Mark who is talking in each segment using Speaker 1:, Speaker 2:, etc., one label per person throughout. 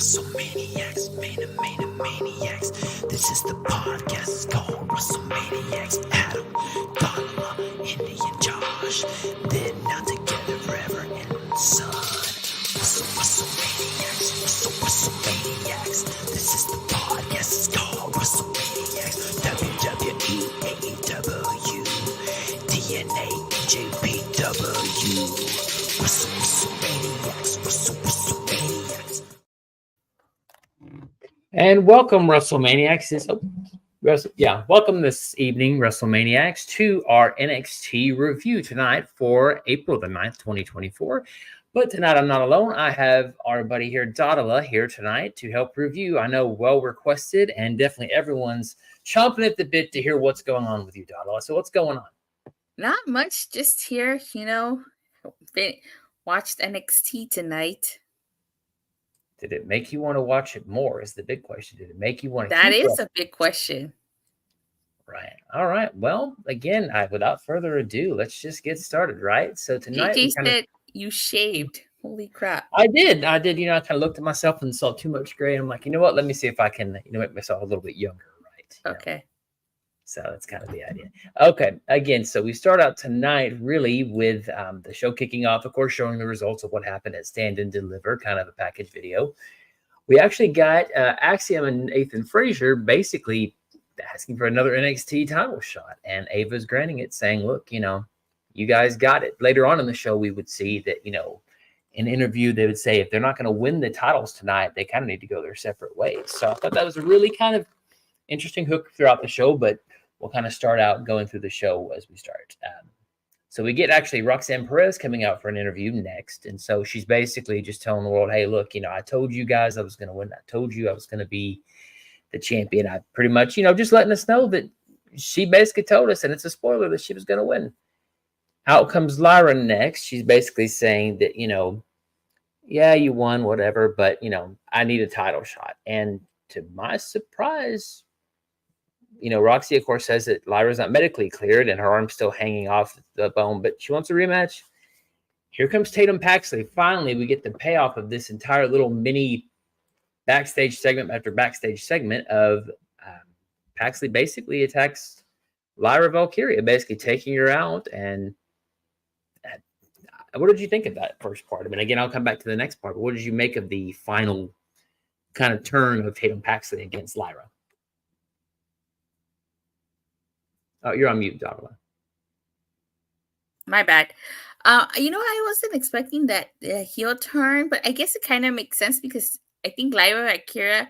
Speaker 1: WrestleManiacs, Maniacs. This is the podcast, it's called WrestleManiacs. Adam, Donna, Indy, and Josh. They're now together forever and son. WrestleManiacs. This is the podcast, it's called WrestleManiacs. WWE, AEW, TNA, JPW. WrestleManiacs.
Speaker 2: And welcome, WrestleManiacs. Welcome this evening, WrestleManiacs, to our NXT review tonight for April the 9th, 2024. But tonight I'm not alone. I have our buddy here, Donna, here tonight to help review. I know well requested, and definitely everyone's chomping at the bit to hear what's going on with you, Donna. So what's going on?
Speaker 3: Not much, just here, watched NXT tonight.
Speaker 2: Did it make you want to watch it more is the big question. Did it make you want to
Speaker 3: That is a big question.
Speaker 2: Right. All right. Well, again, without further ado, let's just get started, right? So tonight...
Speaker 3: DJ said you shaved. Holy crap.
Speaker 2: I did. I kind of looked at myself and saw too much gray. And I'm like, you know what? Let me see if I can, make myself a little bit younger, right?
Speaker 3: Okay.
Speaker 2: So that's kind of the idea. Okay. Again, so we start out tonight really with the show kicking off, of course, showing the results of what happened at Stand and Deliver, kind of a package video. We actually got Axiom and Nathan Frazier basically asking for another NXT title shot. And Ava's granting it, saying, look, you guys got it. Later on in the show, we would see that, in an interview, they would say if they're not going to win the titles tonight, they kind of need to go their separate ways. So I thought that was a really kind of interesting hook throughout the show, but we'll kind of start out going through the show as we start. So we get actually Roxanne Perez coming out for an interview next. And so she's basically just telling the world, hey, look, I told you guys I was going to win. I told you I was going to be the champion. I pretty much, just letting us know that she basically told us, and it's a spoiler, that she was going to win. Out comes Lyra next. She's basically saying that, yeah, you won, whatever, but, I need a title shot. And to my surprise, Roxy, of course, says that Lyra's not medically cleared and her arm's still hanging off the bone, but she wants a rematch. Here comes Tatum Paxley. Finally, we get the payoff of this entire little mini backstage segment after backstage segment of Paxley basically attacks Lyra Valkyria, basically taking her out. And what did you think of that first part? I mean, again, I'll come back to the next part, but what did you make of the final kind of turn of Tatum Paxley against Lyra? Oh, you're on mute, Donna.
Speaker 3: My bad. I wasn't expecting that heel turn, but I guess it kind of makes sense because I think Lyra Valkyria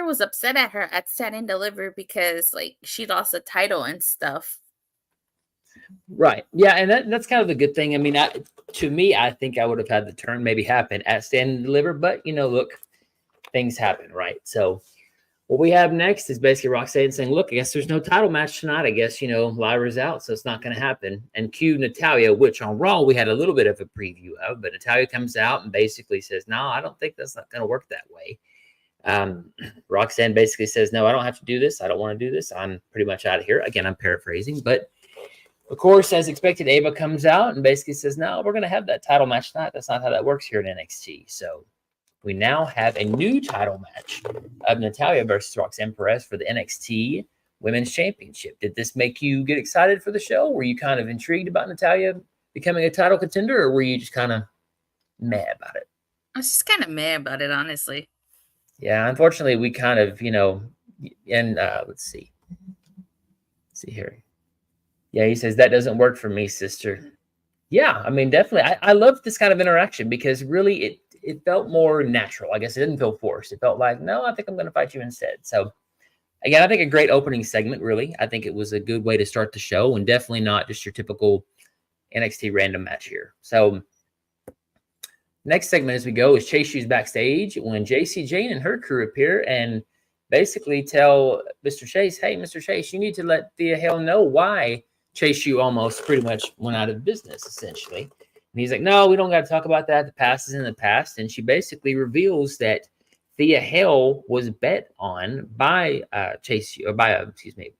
Speaker 3: was upset at her at Stand and Deliver because she lost the title and stuff.
Speaker 2: Right. Yeah, and that's kind of the good thing. I mean, to me, I think I would have had the turn maybe happen at Stand and Deliver, but look, things happen, right? So what we have next is basically Roxanne saying, look, I guess there's no title match tonight. I guess, Lyra's out, so it's not going to happen. And cue Natalya, which on Raw we had a little bit of a preview of, but Natalya comes out and basically says, no, I don't think that's not going to work that way. Roxanne basically says, no, I don't have to do this. I don't want to do this. I'm pretty much out of here. Again, I'm paraphrasing, but of course, as expected, Ava comes out and basically says, no, we're going to have that title match tonight. That's not how that works here in NXT. So we now have a new title match of Natalya versus Roxanne Perez for the NXT Women's Championship. Did this make you get excited for the show? Were you kind of intrigued about Natalya becoming a title contender, or were you just kind of meh about it?
Speaker 3: I was just kind of meh about it, honestly.
Speaker 2: Yeah, unfortunately, we kind of, and let's see here. Yeah, he says, that doesn't work for me, sister. Yeah, I mean, definitely. I love this kind of interaction because really it felt more natural. I guess it didn't feel forced. It felt like, no, I think I'm going to fight you instead. So, again, I think a great opening segment, really. I think it was a good way to start the show and definitely not just your typical NXT random match here. So, next segment as we go is Chase U's backstage when JC Jane and her crew appear and basically tell Mr. Chase, hey, Mr. Chase, you need to let Thea Hale know why Chase U almost pretty much went out of business, essentially. And he's like, no, we don't got to talk about that. The past is in the past. And she basically reveals that Thea Hale was bet on by by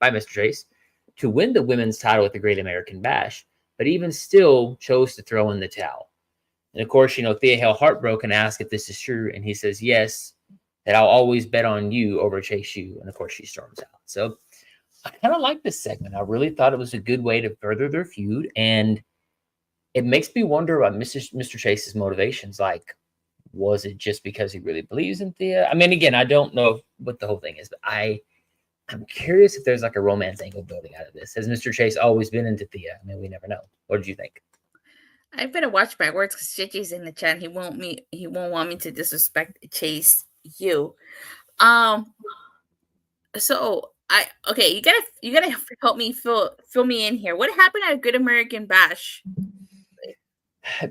Speaker 2: Mr. Chase to win the women's title at the Great American Bash, but even still chose to throw in the towel. And of course, Thea Hale, heartbroken, asks if this is true, and he says yes, that I'll always bet on you over Chase U. And of course, she storms out. So I kind of like this segment. I really thought it was a good way to further their feud, and it makes me wonder about Mr. Chase's motivations. Like, was it just because he really believes in Thea? I mean, again, I don't know what the whole thing is, but I'm curious if there's like a romance angle building out of this. Has Mr. Chase always been into Thea? I mean, we never know. What did you think?
Speaker 3: I better watch my words because JJ's in the chat. He won't want me to disrespect Chase U. So you gotta help me fill me in here. What happened at Good American Bash?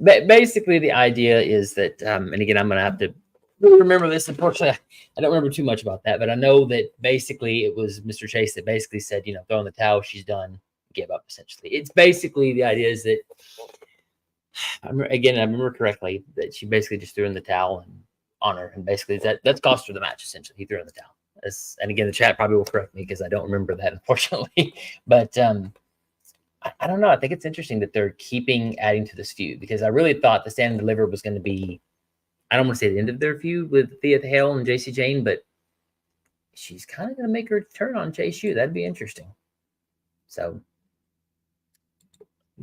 Speaker 2: Basically, the idea is that, and again, I'm going to have to remember this. Unfortunately, I don't remember too much about that, but I know that basically it was Mr. Chase that basically said, throw in the towel, she's done, give up, essentially. It's basically the idea is that, again, I remember correctly, that she basically just threw in the towel and on her, and basically that's cost her the match, essentially. He threw in the towel. And again, the chat probably will correct me because I don't remember that, unfortunately. But I don't know. I think it's interesting that they're adding to this feud, because I really thought the Stand and Deliver was going to be, I don't want to say the end of their feud with Thea Hale and JC Jane, but she's kind of going to make her turn on Chase U. That'd be interesting. So,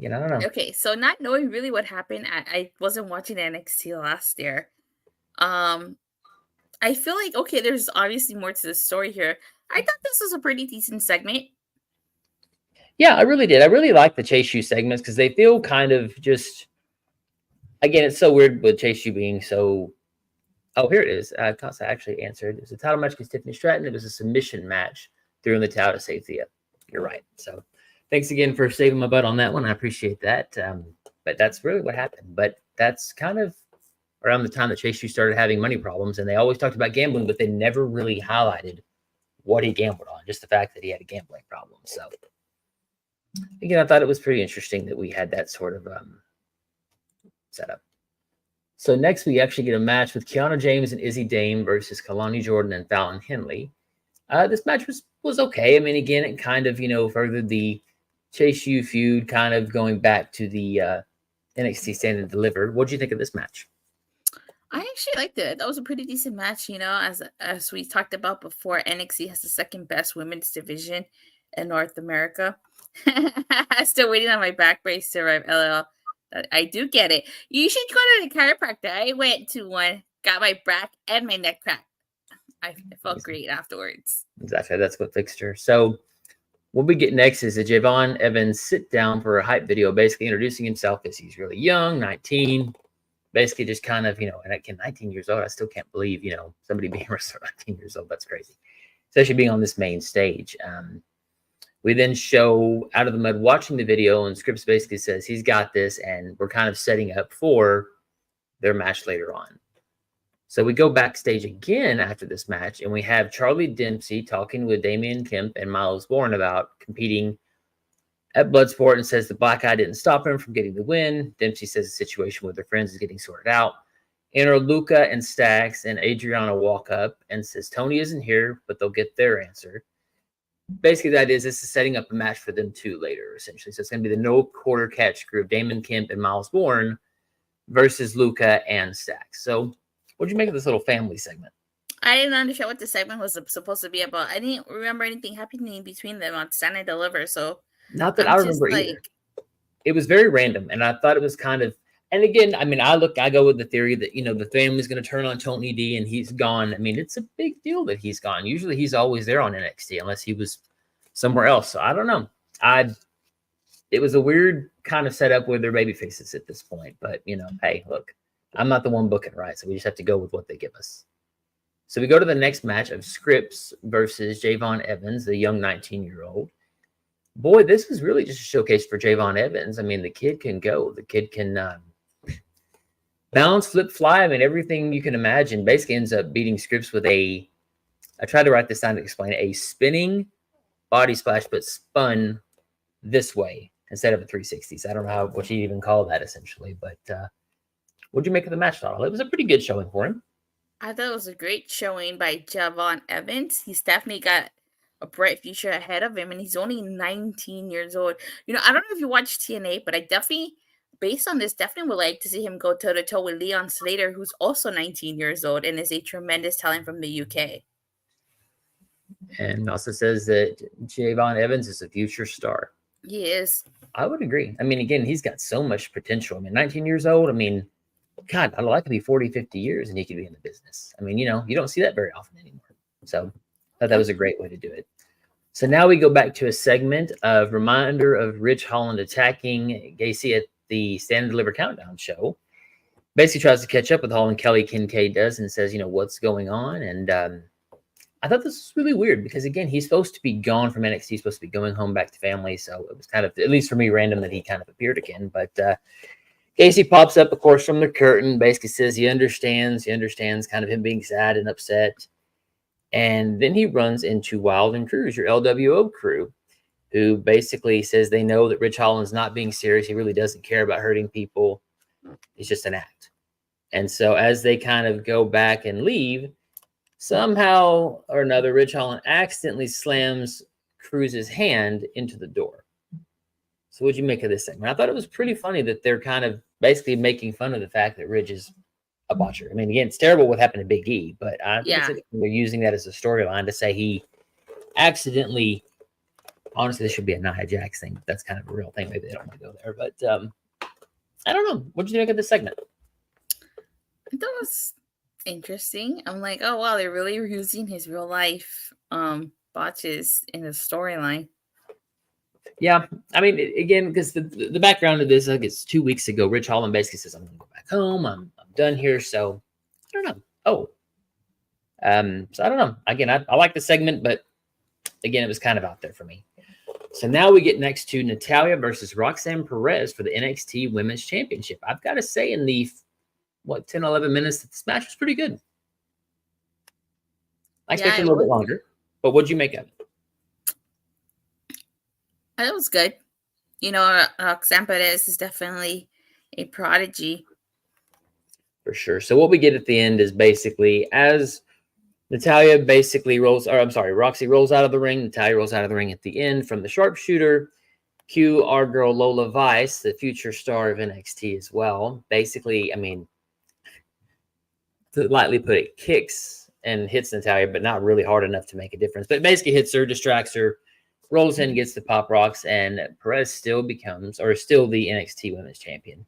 Speaker 2: I don't know.
Speaker 3: Okay, so not knowing really what happened, I wasn't watching NXT last year. I feel like, okay, there's obviously more to the story here. I thought this was a pretty decent segment.
Speaker 2: Yeah, I really did. I really like the Chase U segments because they feel kind of just, again, it's so weird with Chase U being so, oh, here it is. Casa actually answered. It was a title match against Tiffany Stratton. It was a submission match. Threw in the towel to save Thea. You're right. So thanks again for saving my butt on that one. I appreciate that. But that's really what happened. But that's kind of around the time that Chase U started having money problems, and they always talked about gambling, but they never really highlighted what he gambled on, just the fact that he had a gambling problem. So again, I thought it was pretty interesting that we had that sort of setup. So next, we actually get a match with Kiana James and Izzy Dame versus Kalani Jordan and Fallon Henley. This match was okay. I mean, again, it kind of, furthered the Chase U feud, kind of going back to the NXT Stand and Deliver. What do you think of this match?
Speaker 3: I actually liked it. That was a pretty decent match. As we talked about before, NXT has the second best women's division in North America. I'm still waiting on my back brace to arrive. LL. I do get it. You should go to the chiropractor. I went to one, got my back and my neck cracked. I felt great afterwards.
Speaker 2: Exactly. That's what fixed her. So what we get next is a Javon Evans sit down for a hype video, basically introducing himself as he's really young, 19. Basically just kind of, and again, 19 years old, I still can't believe, somebody being a wrestler 19 years old. That's crazy. Especially being on this main stage. We then show Out of the Mud watching the video, and Scripps basically says he's got this, and we're kind of setting up for their match later on. So we go backstage again after this match, and we have Charlie Dempsey talking with Damian Kemp and Miles Bourne about competing at Bloodsport, and says the black eye didn't stop him from getting the win. Dempsey says the situation with their friends is getting sorted out. Enter Luca and Stax, and Adriana walk up and says Tony isn't here, but they'll get their answer. Basically, that is, this is setting up a match for them too later, essentially. So it's going to be the no quarter catch crew of Damon Kemp and Miles Bourne versus Luca and Stax. So what did you make of this little family segment?
Speaker 3: I didn't understand what the segment was supposed to be about. I didn't remember anything happening between them on Stand and Deliver. So
Speaker 2: not that I remember either. It was very random, and I thought it was kind of. And again, I mean, I go with the theory that the family's going to turn on Tony D, and he's gone. I mean, it's a big deal that he's gone. Usually, he's always there on NXT, unless he was somewhere else. So I don't know. It was a weird kind of setup with their baby faces at this point. But hey, look, I'm not the one booking, right? So we just have to go with what they give us. So we go to the next match of Scripps versus Javon Evans, the young 19-year-old. Boy, this was really just a showcase for Javon Evans. I mean, the kid can go. The kid can bounce, flip, fly. I mean, everything you can imagine. Basically ends up beating Scripps with I tried to write this down to explain it, a spinning body splash, but spun this way instead of a 360. So I don't know what you even call that, essentially. But what'd you make of the match, Donald? It was a pretty good showing for him.
Speaker 3: I thought it was a great showing by Javon Evans. He's definitely got a bright future ahead of him, and he's only 19 years old. I don't know if you watch TNA, but I definitely based on this, definitely would like to see him go toe to toe with Leon Slater, who's also 19 years old and is a tremendous talent from the UK.
Speaker 2: And also says that Javon Evans is a future star.
Speaker 3: He is.
Speaker 2: I would agree. I mean, again, he's got so much potential. I mean, 19 years old. I mean, God, I'd like to be 40, 50 years and he could be in the business. I mean, you don't see that very often anymore. So I thought that was a great way to do it. So now we go back to a segment of reminder of Rich Holland attacking Gacy at the Stand and Deliver Countdown show. Basically tries to catch up with Holland. Kelly Kincaid does and says, what's going on? And I thought this was really weird because, again, he's supposed to be gone from NXT. He's supposed to be going home back to family. So it was kind of, at least for me, random that he kind of appeared again. But Gacy pops up, of course, from the curtain, basically says he understands kind of him being sad and upset. And then he runs into Wild and Cruz, your LWO crew, who basically says they know that Rich Holland's not being serious. He really doesn't care about hurting people. It's just an act. And so as they kind of go back and leave, somehow or another, Rich Holland accidentally slams Cruz's hand into the door. So what'd you make of this segment? I thought it was pretty funny that they're kind of basically making fun of the fact that Rich is a botcher. I mean, again, it's terrible what happened to Big E, but I think they're using that as a storyline to say he accidentally. Honestly, this should be a Nia Jax thing. But that's kind of a real thing. Maybe they don't want to go there, but I don't know. What did you think of this segment?
Speaker 3: I thought it was interesting. I'm like, oh wow, they're really using his real life botches in the storyline.
Speaker 2: Yeah, I mean, again, because the background of this, I guess 2 weeks ago, Rich Holland basically says, "I'm going to go back home. I'm done here." So I don't know. So I don't know. Again, I like the segment, but again, it was kind of out there for me. So now we get next to Natalya versus Roxanne Perez for the NXT Women's Championship. I've got to say, in the 10, 11 minutes, this match was pretty good. I expected a little bit longer, but what'd you make of it?
Speaker 3: It was good. Roxanne Perez is definitely a prodigy.
Speaker 2: For sure. So what we get at the end is basically as Natalya basically Roxy rolls out of the ring. Natalya rolls out of the ring at the end from the sharpshooter. Cue our girl Lola Vice, the future star of NXT as well. Basically, I mean, to lightly put it, kicks and hits Natalya, but not really hard enough to make a difference. But basically hits her, distracts her, rolls in, gets the pop rocks, and Perez still the NXT Women's Champion.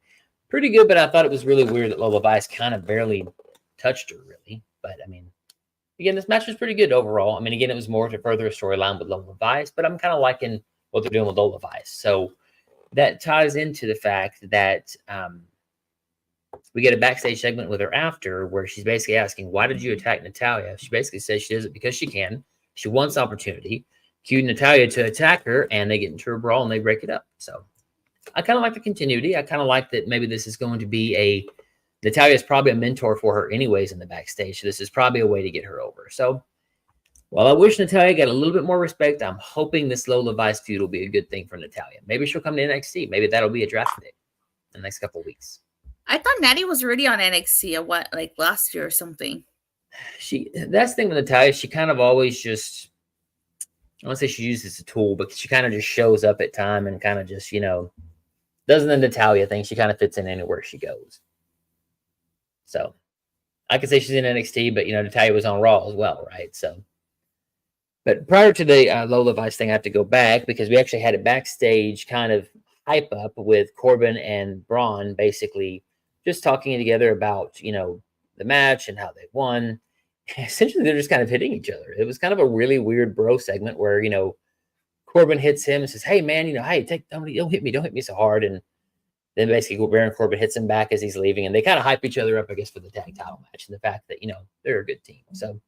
Speaker 2: Pretty good, but I thought it was really weird that Lola Vice kind of barely touched her, really. But, I mean, again, this match was pretty good overall. I mean, again, it was more to further a storyline with Lola Vice, but I'm kind of liking what they're doing with Lola Vice. So that ties into the fact that we get a backstage segment with her after where she's basically asking, why did you attack Natalya? She basically says she does it because she can. She wants opportunity. Cue Natalya to attack her, and they get into a brawl, and they break it up. So I kind of like the continuity. I kind of like that maybe this is going to be Natalya is probably a mentor for her anyways in the backstage. So this is probably a way to get her over. So while I wish Natalya got a little bit more respect, I'm hoping this Lola Vice feud will be a good thing for Natalya. Maybe she'll come to NXT. Maybe that'll be a draft pick in the next couple of weeks.
Speaker 3: I thought Natty was already on NXT last year or something.
Speaker 2: That's the thing with Natalya. She kind of always just, I won't say she uses a tool, but she kind of just shows up at time and kind of just, does the Natalya thing. She kind of fits in anywhere she goes. So I could say she's in NXT, but, Natalya was on Raw as well, right? So, but prior to the Lola Vice thing, I have to go back because we actually had a backstage kind of hype up with Corbin and Braun basically just talking together about, the match and how they won. Essentially, they're just kind of hitting each other. It was kind of a really weird bro segment where, Corbin hits him and says, hey, man, hey, don't hit me so hard. And then basically Baron Corbin hits him back as he's leaving. And they kind of hype each other up, I guess, for the tag title match and the fact that, they're a good team. So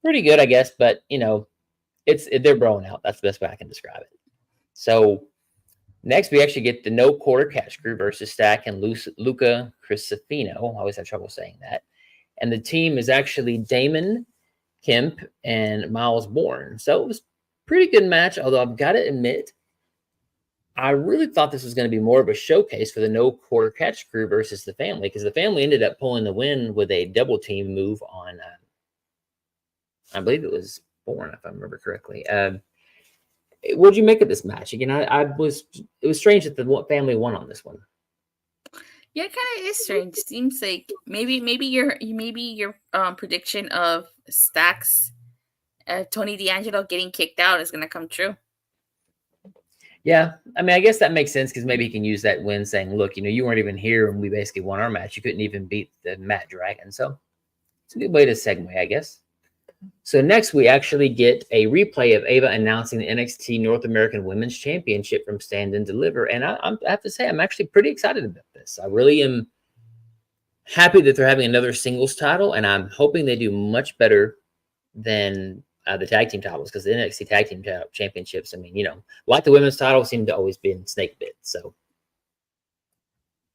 Speaker 2: pretty good, I guess. But, they're broing out. That's the best way I can describe it. So next, we actually get the No Quarter Catch Crew versus Stack and Luca Crisafino. I always have trouble saying that. And the team is actually Damon Kemp and Miles Bourne. So it was a pretty good match, although I've got to admit, I really thought this was going to be more of a showcase for the No Quarter Catch Crew versus the Family, because the Family ended up pulling the win with a double team move on, I believe it was Bourne, if I remember correctly. What did you make of this match? Again, it was strange that the Family won on this one.
Speaker 3: Yeah, it kind of is strange. Seems like maybe your prediction of Stacks, Tony D'Angelo getting kicked out is gonna come true.
Speaker 2: Yeah, I mean, I guess that makes sense because maybe he can use that win, saying, "Look, you weren't even here when we basically won our match. You couldn't even beat the Matt Dragon." So it's a good way to segue, I guess. So next, we actually get a replay of Ava announcing the NXT North American Women's Championship from Stand and Deliver, and I have to say I'm actually pretty excited about this. I really am happy that they're having another singles title, and I'm hoping they do much better than the tag team titles, because the NXT Tag Team Championships, I mean, like the women's title, seem to always be in snake bit. So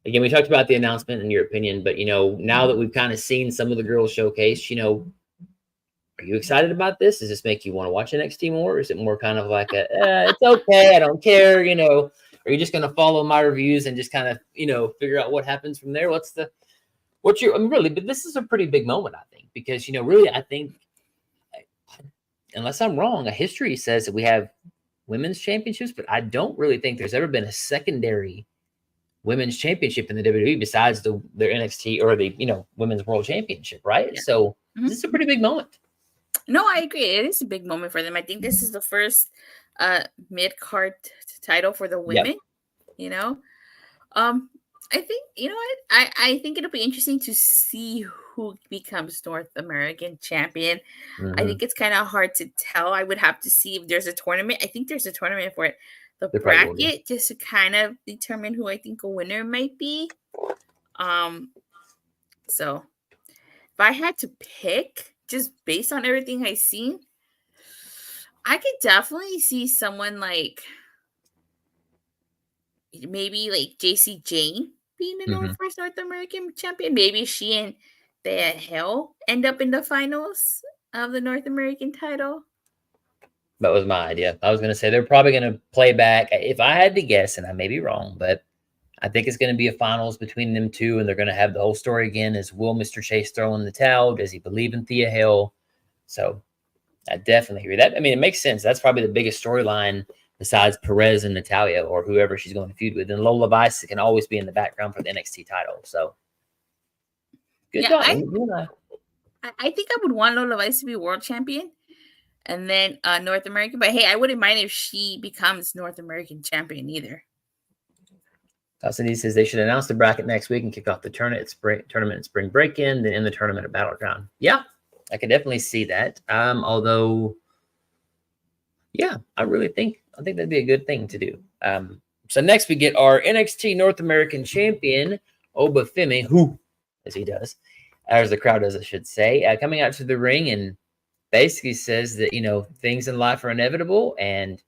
Speaker 2: again, we talked about the announcement and your opinion, but now that we've kind of seen some of the girls showcase, are you excited about this? Does this make you want to watch NXT more? Or is it more kind of like it's okay, I don't care, Are you just going to follow my reviews and just kind of, figure out what happens from there? I mean, really, but this is a pretty big moment, I think, because, really, I think, unless I'm wrong, a history says that we have women's championships, but I don't really think there's ever been a secondary women's championship in the WWE besides their NXT or the, women's world championship, right?
Speaker 3: Yeah.
Speaker 2: So
Speaker 3: Mhm.
Speaker 2: this is a pretty big moment.
Speaker 3: No, I agree. It is a big moment for them. I think this is the first mid-card title for the women. Yep. I think what I think it'll be interesting to see who becomes North American champion. I think it's kind of hard to tell. I would have to see if there's a tournament. I think there's a tournament for it. The bracket, just to kind of determine who I think a winner might be. So if I had to pick, just based on everything I've seen, I could definitely see someone like maybe like JC Jane being the first North American champion. Maybe she and Thea Hill end up in the finals of the North American title.
Speaker 2: That was my idea. I was going to say they're probably going to play back. If I had to guess, and I may be wrong, but I think it's going to be a finals between them two, and they're going to have the whole story again. Is will Mr. Chase throw in the towel? Does he believe in Thea Hill? So I definitely agree. That, I mean, it makes sense. That's probably the biggest storyline besides Perez and Natalia or whoever she's going to feud with. And Lola Vice can always be in the background for the NXT title. So good thought.
Speaker 3: I think I would want Lola Vice to be world champion and then North American. But hey, I wouldn't mind if she becomes North American champion either.
Speaker 2: Cassidy says they should announce the bracket next week and kick off the tournament at Spring Break-In, then end the tournament at Battleground. Yeah, I could definitely see that. Although, yeah, I think that'd be a good thing to do. So next we get our NXT North American champion, Oba Femi, who, as he does, as the crowd does, I should say, coming out to the ring and basically says that, things in life are inevitable, and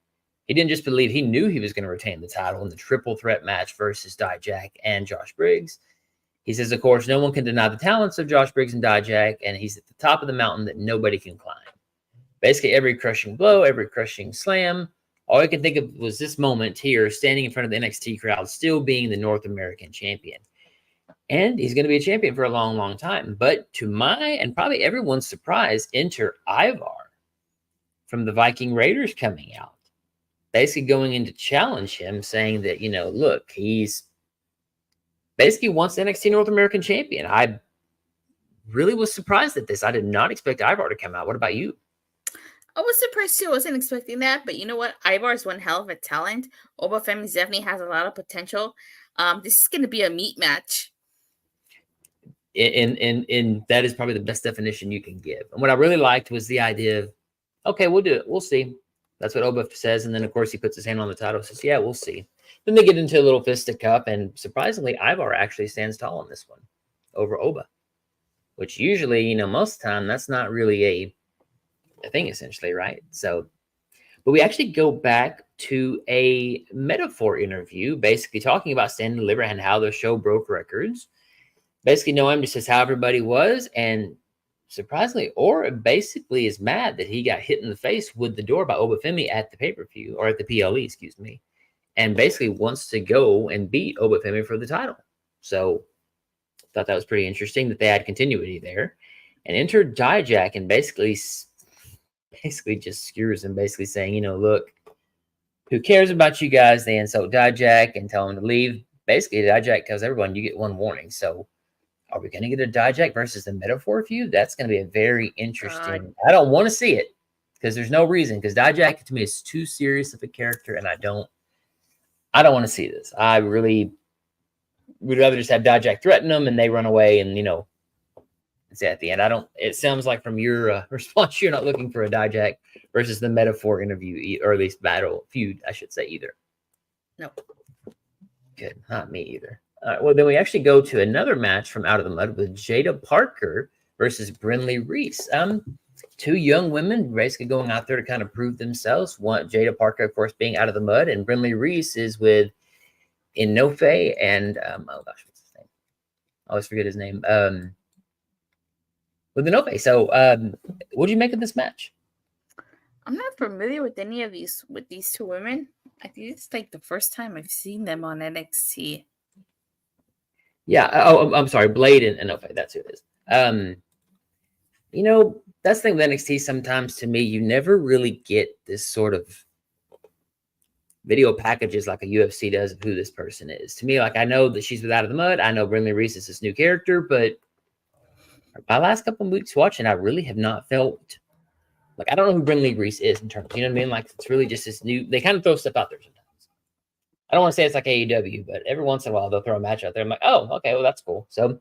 Speaker 2: he didn't just believe, he knew he was going to retain the title in the triple threat match versus Dijak and Josh Briggs. He says, of course, no one can deny the talents of Josh Briggs and Dijak, and he's at the top of the mountain that nobody can climb. Basically, every crushing blow, every crushing slam, all I could think of was this moment here, standing in front of the NXT crowd, still being the North American champion. And he's going to be a champion for a long, long time. But to my and probably everyone's surprise, enter Ivar from the Viking Raiders coming out, basically going in to challenge him, saying that, look, he's basically wants the NXT North American champion. I really was surprised at this. I did not expect Ivar to come out. What about you?
Speaker 3: I was surprised too. I wasn't expecting that, but you know what? Ivar is one hell of a talent. Oba Femi definitely has a lot of potential. This is going to be a meat match.
Speaker 2: And that is probably the best definition you can give. And what I really liked was the idea of, okay, we'll do it. We'll see. That's what Oba says. And then, of course, he puts his hand on the title and says, yeah, we'll see. Then they get into a little fisticuff. And surprisingly, Ivar actually stands tall in this one over Oba, which usually, most of the time, that's not really a thing, essentially, right? So, but we actually go back to a Metaphor interview, basically talking about Stand and Deliver and how the show broke records. Basically, Noam just says how everybody was, and surprisingly, Ora basically is mad that he got hit in the face with the door by Oba Femi at the pay-per-view, or at the PLE, excuse me, and basically wants to go and beat Oba Femi for the title. So thought that was pretty interesting that they had continuity there. And entered Dijak and basically just skewers him, basically saying, look, who cares about you guys? They insult Dijak and tell him to leave. basically Dijak tells everyone you get one warning. So are we going to get a Dijak versus the Metaphor feud? That's going to be a very interesting. I don't want to see it because there's no reason. Because Dijak to me is too serious of a character, and I don't want to see this. I really would rather just have Dijak threaten them and they run away, and it's at the end. I don't. It sounds like from your response, you're not looking for a Dijak versus the Metaphor interview, or at least battle feud, I should say, either.
Speaker 3: No.
Speaker 2: Good, not me either. All right, well, then we actually go to another match from Out of the Mud with Jada Parker versus Brinley Reese. Two young women basically going out there to kind of prove themselves. One, Jada Parker, of course, being Out of the Mud, and Brinley Reese is with Inofe and oh gosh, what's his name? I always forget his name. With Inofe. So, what do you make of this match?
Speaker 3: I'm not familiar with any of these two women. I think it's like the first time I've seen them on NXT.
Speaker 2: Yeah. Oh, I'm sorry. Blade and Inofe. That's who it is. That's the thing with NXT. Sometimes, to me, you never really get this sort of video packages like a UFC does of who this person is. To me, like, I know that she's with Out of the Mud. I know Brinley Reese is this new character, but my last couple of weeks watching, I really have not felt like I don't know who Brinley Reese is in terms. You know what I mean? Like, it's really just this new. They kind of throw stuff out there sometimes. I don't want to say it's like AEW, but every once in a while they'll throw a match out there. I'm like, oh, okay, well, that's cool. So the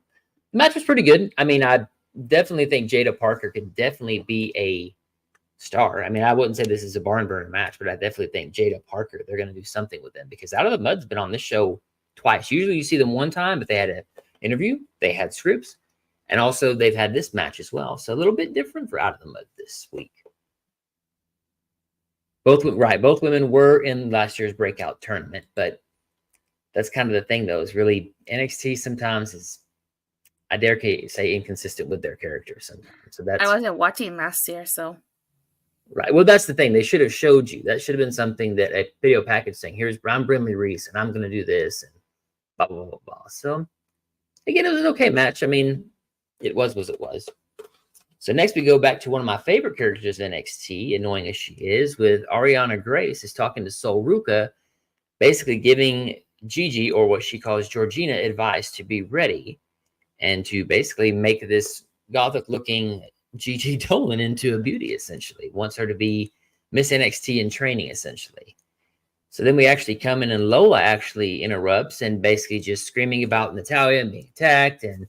Speaker 2: match was pretty good. I mean, I definitely think Jada Parker could definitely be a star. I mean, I wouldn't say this is a barn burner match, but I definitely think Jada Parker, they're going to do something with them because Out of the Mud's been on this show twice. Usually you see them one time, but they had an interview, they had scripts, and also they've had this match as well. So a little bit different for Out of the Mud this week. Both women were in last year's breakout tournament, but that's kind of the thing, though, is really NXT sometimes is, I dare say, inconsistent with their characters sometimes. So that's
Speaker 3: I wasn't watching last year, so
Speaker 2: right. Well, that's the thing. They should have showed you. That should have been something that a video package saying, "Here's I'm Brinley Reese, and I'm going to do this," and blah blah blah blah. So again, it was an okay match. I mean, it was it was. So next we go back to one of my favorite characters in NXT, annoying as she is, with Ariana Grace is talking to Sol Ruka, basically giving Gigi, or what she calls Georgina, advice to be ready and to basically make this gothic-looking Gigi Dolan into a beauty, essentially. Wants her to be Miss NXT in training, essentially. So then we actually come in and Lola actually interrupts and basically just screaming about Natalya and being attacked and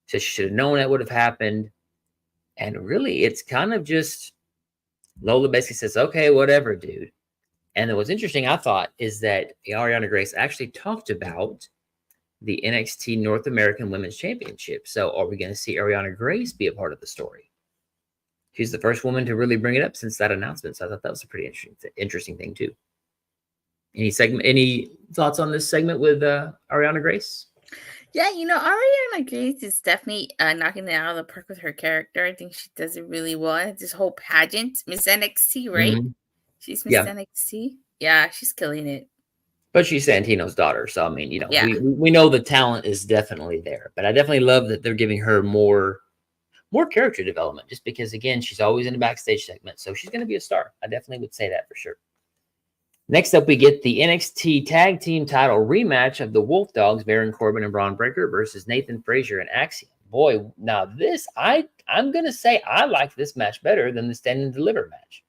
Speaker 2: says she should have known that would have happened. And really, it's kind of just Lola basically says, okay, whatever, dude. And what's interesting, I thought, is that Ariana Grace actually talked about the NXT North American Women's Championship. So are we going to see Ariana Grace be a part of the story? She's the first woman to really bring it up since that announcement. So I thought that was a pretty interesting thing, too. Any thoughts on this segment with Ariana Grace?
Speaker 3: Yeah, Ariana Grace is definitely knocking it out of the park with her character. I think she does it really well. This whole pageant, Miss NXT, right? Mm-hmm. She's Miss NXT. Yeah, she's killing it.
Speaker 2: But she's Santino's daughter, so I mean, we know the talent is definitely there. But I definitely love that they're giving her more character development, just because again, she's always in a backstage segment, so she's going to be a star. I definitely would say that for sure. Next up, we get the NXT Tag Team title rematch of the Wolf Dogs, Baron Corbin and Braun Breaker versus Nathan Frazier and Axiom. Boy, now this, I'm going to say I like this match better than the Stand and Deliver match.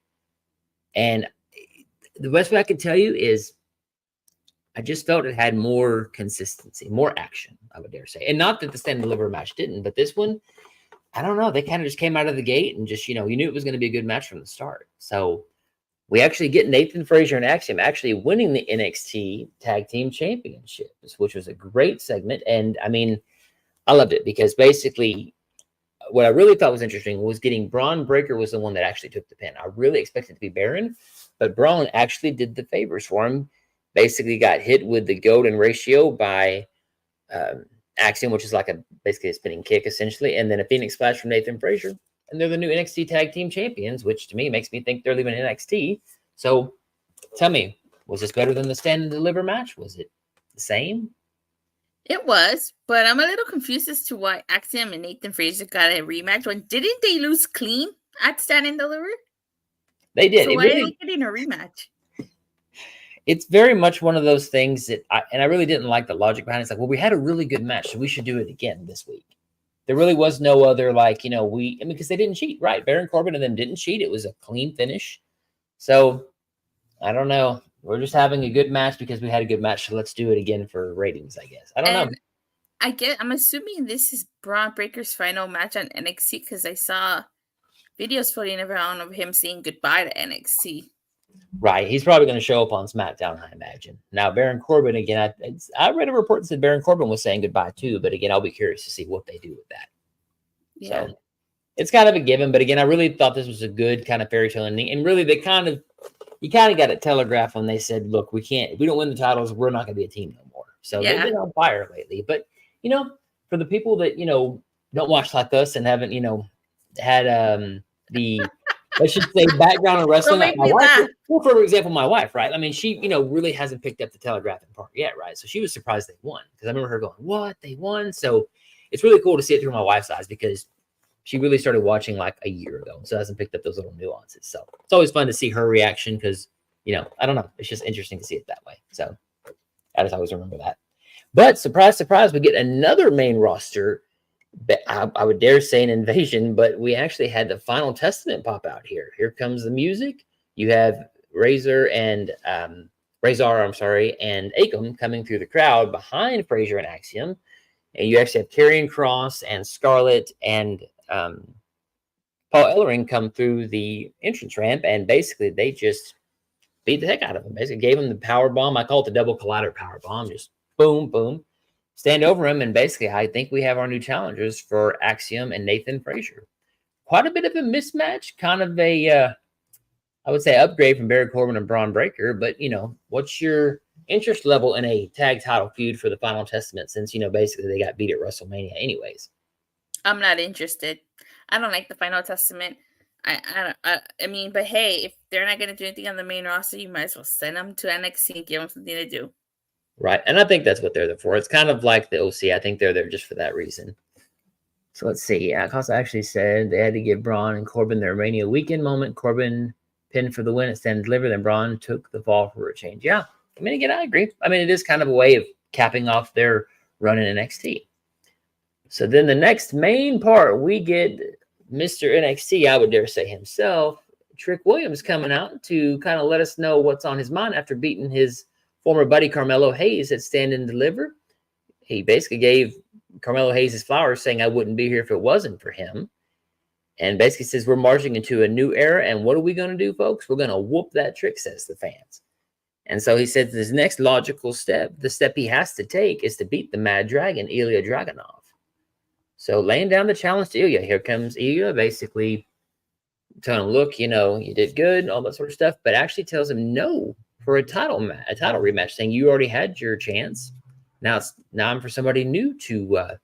Speaker 2: And the best way I can tell you is I just felt it had more consistency, more action, I would dare say. And not that the Stand and Deliver match didn't, but this one, I don't know. They kind of just came out of the gate and just, you knew it was going to be a good match from the start. So we actually get Nathan Frazier and Axiom actually winning the NXT Tag Team Championships, which was a great segment. And I mean, I loved it because basically what I really thought was interesting was getting Braun Breaker was the one that actually took the pin. I really expected it to be Baron, but Braun actually did the favors for him. Basically got hit with the golden ratio by Axiom, which is like basically a spinning kick essentially. And then a Phoenix Splash from Nathan Frazier. And they're the new NXT Tag Team Champions, which to me makes me think they're leaving NXT. So tell me, was this better than the Stand and Deliver match? Was it the same?
Speaker 3: It was, but I'm a little confused as to why Axiom and Nathan Frazier got a rematch. Didn't they lose clean at Stand and Deliver?
Speaker 2: They did.
Speaker 3: So why are they getting a rematch?
Speaker 2: it's very much one of those things that I really didn't like the logic behind it. It's like, well, we had a really good match, so we should do it again this week. There really was no other, like, because they didn't cheat, right? Baron Corbin and them didn't cheat. It was a clean finish. So I don't know. We're just having a good match because we had a good match. So let's do it again for ratings, I guess. I don't know.
Speaker 3: I'm assuming this is Braun Breaker's final match on NXT because I saw videos floating around of him saying goodbye to NXT.
Speaker 2: Right. He's probably going to show up on SmackDown, I imagine. Now, Baron Corbin, again, I read a report that said Baron Corbin was saying goodbye too. But again, I'll be curious to see what they do with that.
Speaker 3: Yeah.
Speaker 2: So it's kind of a given. But again, I really thought this was a good kind of fairy tale ending. And really, you kind of got it telegraphed when they said, look, if we don't win the titles, we're not going to be a team no more. So they've been on fire lately. But, for the people that, don't watch like us and haven't, had let's just say background in wrestling. Like my wife, for example, my wife, right? I mean, she, really hasn't picked up the telegraphing part yet, right? So she was surprised they won because I remember her going, "What? They won?" So it's really cool to see it through my wife's eyes because she really started watching like a year ago, so hasn't picked up those little nuances. So it's always fun to see her reaction because, I don't know, it's just interesting to see it that way. So I just always remember that. But surprise, surprise, we get another main roster. I would dare say an invasion, but we actually had the Final Testament pop out here. Here comes the music. You have Razor, and Akam coming through the crowd behind Frazier and Axiom. And you actually have Karrion Kross and Scarlett and Paul Ellering come through the entrance ramp, and basically they just beat the heck out of him. Basically gave him the power bomb. I call it the double collider power bomb. Just boom, boom. Stand over him, and basically I think we have our new challengers for Axiom and Nathan Frazier. Quite a bit of a mismatch, kind of a, I would say, upgrade from Baron Corbin and Braun Breaker. But, what's your interest level in a tag title feud for the Final Testament since, basically they got beat at WrestleMania anyways?
Speaker 3: I'm not interested. I don't like the Final Testament. I mean, but hey, if they're not going to do anything on the main roster, you might as well send them to NXT and give them something to do.
Speaker 2: Right. And I think that's what they're there for. It's kind of like the OC. I think they're there just for that reason. So let's see. Yeah, Costa actually said they had to give Braun and Corbin their Mania weekend moment. Corbin pinned for the win at Stand and Deliver. Then Braun took the fall for a change. Yeah. I mean, again, I agree. I mean, it is kind of a way of capping off their run in NXT. So then the next main part, we get Mr. NXT, I would dare say himself, Trick Williams, coming out to kind of let us know what's on his mind after beating his former buddy Carmelo Hayes at Stand and Deliver. He basically gave Carmelo Hayes his flowers, saying I wouldn't be here if it wasn't for him. And basically says we're marching into a new era. And what are we going to do, folks? We're going to whoop that Trick, says the fans. And so he says his next logical step, the step he has to take, is to beat the Mad Dragon, Ilya Dragunov. So laying down the challenge to Ilya. Here comes Ilya, basically telling him, look, you did good, all that sort of stuff, but actually tells him no for a title rematch, saying you already had your chance. Now I'm for somebody new to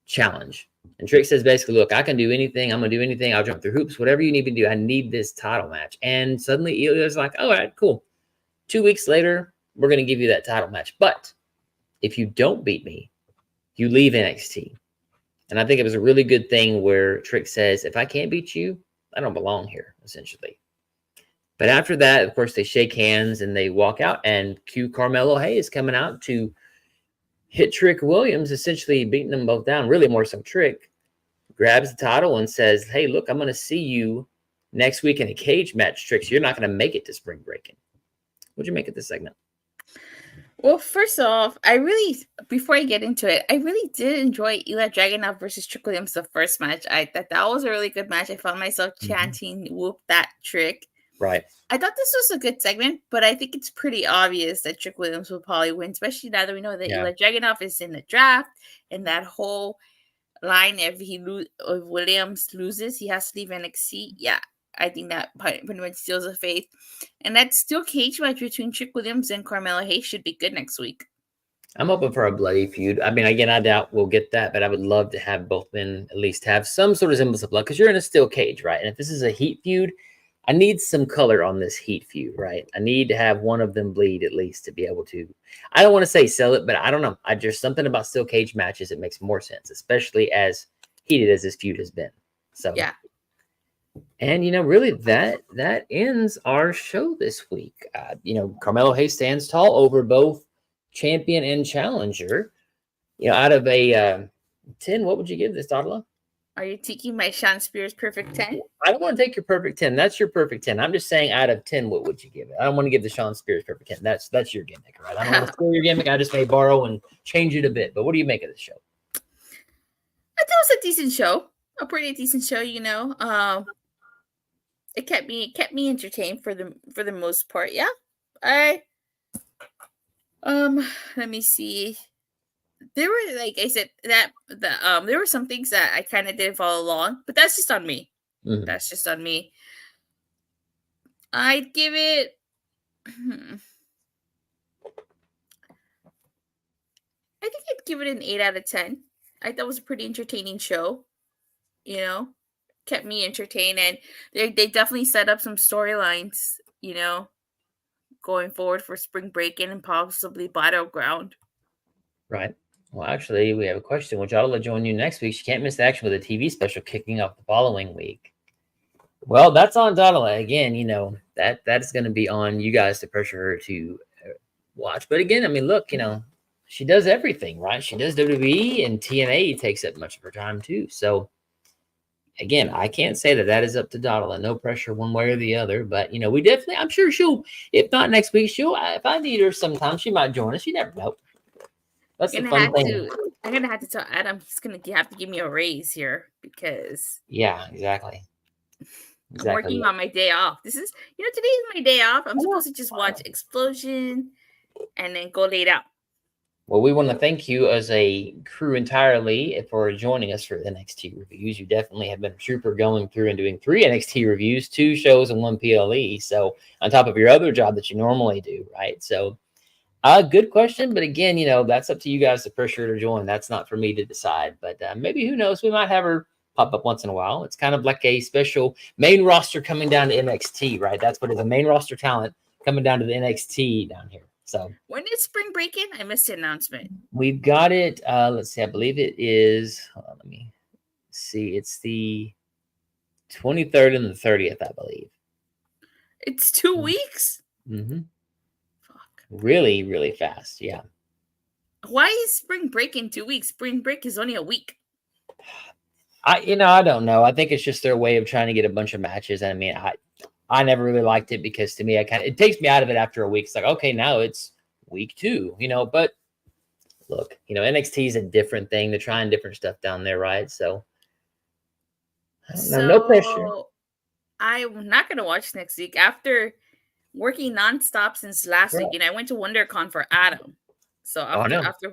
Speaker 2: challenge. And Trick says basically, look, I can do anything. I'm going to do anything. I'll jump through hoops, whatever you need me to do. I need this title match. And suddenly Ilya's like, all right, cool. 2 weeks later, we're going to give you that title match. But if you don't beat me, you leave NXT. And I think it was a really good thing where Trick says, if I can't beat you, I don't belong here, essentially. But after that, of course, they shake hands and they walk out, and cue Carmelo Hayes coming out to hit Trick Williams, essentially beating them both down. Really more so Trick grabs the title and says, hey, look, I'm going to see you next week in a cage match, Trick. So you're not going to make it to spring breaking. What'd you make of this segment?
Speaker 3: Well, first off, before I get into it, I really did enjoy Ilya Dragunov versus Trick Williams, the first match. I thought that was a really good match. I found myself chanting, whoop that Trick.
Speaker 2: Right.
Speaker 3: I thought this was a good segment, but I think it's pretty obvious that Trick Williams will probably win, especially now that we know that Ilya Dragunov is in the draft, and that whole line, if Williams loses, he has to leave NXT. Yeah, I think that pretty much seals the faith. And that steel cage match between Trick Williams and Carmelo Hayes should be good next week.
Speaker 2: I'm hoping for a bloody feud. I mean, again, I doubt we'll get that, but I would love to have both men at least have some sort of semblance of blood, because you're in a steel cage, right? And if this is a heat feud, I need some color on this heat feud, right? I need to have one of them bleed at least to be able to, I don't want to say sell it, but I don't know. Just something about steel cage matches, it makes more sense, especially as heated as this feud has been. So,
Speaker 3: yeah.
Speaker 2: And really, that ends our show this week. Carmelo Hayes stands tall over both champion and challenger. Out of a 10, what would you give this, Dodla?
Speaker 3: Are you taking my Sean Spears perfect 10?
Speaker 2: I don't want to take your perfect 10. That's your perfect 10. I'm just saying, out of 10, what would you give it? I don't want to give the Sean Spears perfect 10. That's your gimmick, right? I don't want to steal your gimmick. I just may borrow and change it a bit. But what do you make of this show?
Speaker 3: I thought it was a decent show, a pretty decent show. It kept me entertained for the most part. Yeah, let me see. There were, like I said, there were some things that I kind of didn't follow along, but that's just on me.
Speaker 2: Mhm.
Speaker 3: That's just on me. I'd give it. I think I'd give it an 8 out of 10. I thought it was a pretty entertaining show. Kept me entertained, and they definitely set up some storylines. Going forward for spring break-in and possibly Battleground.
Speaker 2: Right. Well, actually, we have a question, which I'll join you next week. She can't miss the action with a TV special kicking off the following week. Well, that's on Donna. Again, that is going to be on you guys to pressure her to watch. But again, I mean, look, she does everything, right? She does WWE, and TNA takes up much of her time too. So again, I can't say that is up to Donna. No pressure one way or the other. But we definitely, I'm sure she'll, if not next week, if I need her sometime, she might join us. You never know. That's the fun thing.
Speaker 3: I'm gonna have to tell Adam he's gonna have to give me a raise here because
Speaker 2: exactly.
Speaker 3: I'm working on my day off. Today is my day off. I'm supposed to just watch Explosion and then go lay out.
Speaker 2: Well, we want to thank you as a crew entirely for joining us for the NXT reviews. You definitely have been a trooper going through and doing 3 NXT reviews, 2 shows, and 1 PLE. So on top of your other job that you normally do, right? So good question. But again, that's up to you guys to pressure her to join. That's not for me to decide. But maybe, who knows, we might have her pop up once in a while. It's kind of like a special main roster coming down to NXT, right? That's what is a main roster talent coming down to the NXT down here. So
Speaker 3: when is spring break-in? I missed the announcement.
Speaker 2: We've got it. Let's see. I believe it is. Hold on, let me see. It's the 23rd and the 30th, I believe.
Speaker 3: It's 2 weeks.
Speaker 2: Mm-hmm. Fuck. Really, really fast. Yeah.
Speaker 3: Why is spring break in 2 weeks? Spring break is only a week.
Speaker 2: I don't know. I think it's just their way of trying to get a bunch of matches. I mean, I never really liked it because to me, it takes me out of it after a week. It's like, okay, now it's week 2, but look, NXT is a different thing. They're trying different stuff down there, right? So, no pressure.
Speaker 3: I'm not going to watch next week after working nonstop since last week. And I went to WonderCon for Adam. So after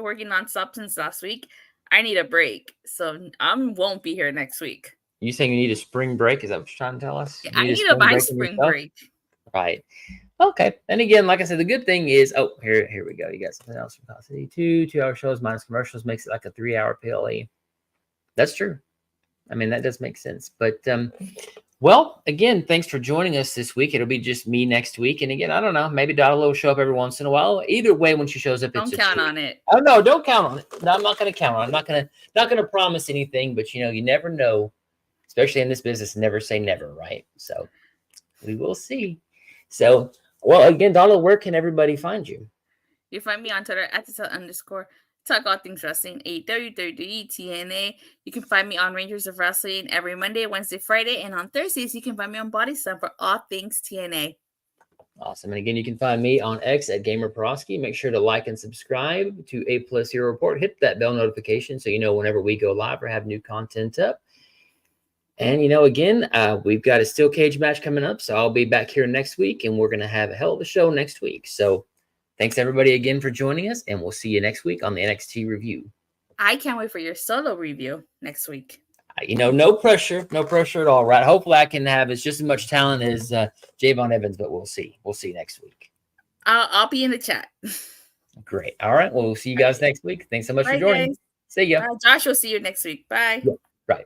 Speaker 3: working nonstop since last week, I need a break. So I won't be here next week.
Speaker 2: You saying you need a spring break? Is that what you're trying to tell us?
Speaker 3: Yeah, I need a my spring break.
Speaker 2: Right. Okay. And again, like I said, the good thing is, here we go. You got something else from Call City. 2-hour shows minus commercials makes it like a 3-hour PLE. That's true. I mean, that does make sense. But well, again, thanks for joining us this week. It'll be just me next week. And again, I don't know, maybe Dottie will show up every once in a while. Either way, when she shows up,
Speaker 3: don't count on it.
Speaker 2: Oh no, don't count on it. No, I'm not going to count on it. I'm not going to promise anything. But you never know. Especially in this business, never say never, right? So we will see. So, well, again, Donald, where can everybody find you?
Speaker 3: You find me on Twitter at @_talk all things wrestling, WWE TNA. You can find me on Rangers of Wrestling every Monday, Wednesday, Friday, and on Thursdays you can find me on Body Slam for all things TNA.
Speaker 2: Awesome. And again, you can find me on X at Gamer Peroski. Make sure to like and subscribe to A+ Hero Report. Hit that bell notification so you know whenever we go live or have new content up. And, again, we've got a steel cage match coming up, so I'll be back here next week, and we're going to have a hell of a show next week. So thanks, everybody, again for joining us, and we'll see you next week on the NXT review.
Speaker 3: I can't wait for your solo review next week.
Speaker 2: No pressure at all, right? Hopefully I can have just as much talent as Javon Evans, but we'll see. We'll see next week.
Speaker 3: I'll be in the chat.
Speaker 2: Great. All right. Well, we'll see you guys next week. Thanks so much for joining.
Speaker 3: Guys.
Speaker 2: See ya.
Speaker 3: Josh will see you next week. Bye.
Speaker 2: Yeah, right.